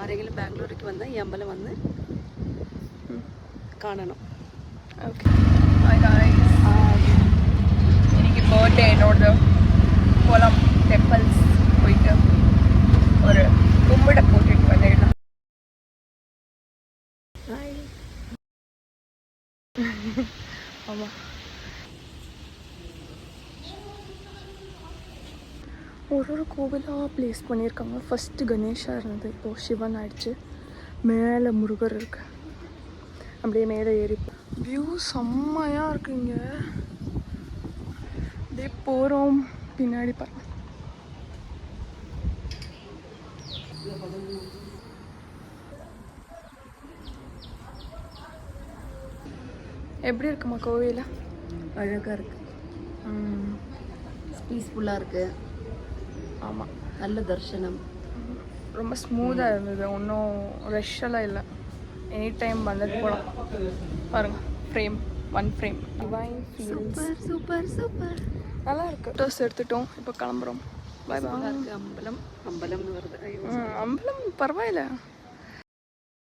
ആരെങ്കിലും ബാംഗ്ലൂർക്ക് വന്നാൽ ഈ അമ്പലം വന്ന് കാണണം. ഓക്കെ എനിക്ക് ബർത്ത്ഡേ என்னோட போலாம் டெம்பிள்ஸ் போயிட்டு ஒரு கும்பிட போட்டுட்டு வந்துடலாம். ஆமாம் ஒரு கோவிலாக ப்ளேஸ் பண்ணியிருக்காங்க. ஃபஸ்ட்டு கணேஷா இருந்தது, இப்போது சிவன் ஆயிடுச்சு. மேலே முருகர் இருக்கு. அப்படியே மேலே ஏறி வியூ செம்மையாக இருக்குங்க. அப்படியே போகிறோம், பின்னாடி பாருங்க. எப்படி இருக்குமா கோவில? அழகாக இருக்குது, பீஸ்ஃபுல்லாக இருக்குது. ஆமாம், நல்ல தரிசனம், ரொம்ப ஸ்மூத்தாக இருந்தது, ஒன்றும் ரஷ்ஷெல்லாம் இல்லை. எனி டைம் வந்துட்டு போகலாம். பாருங்கள், frame 1 frame divine feels. Super super நல்லா இருக்குது. ட்ரெஸ் எடுத்துட்டோம், இப்போ கிளம்புறோம். பாய் பாய். அம்பலம் அம்பலம்னு வருது. அம்பலம் பரவாயில்ல.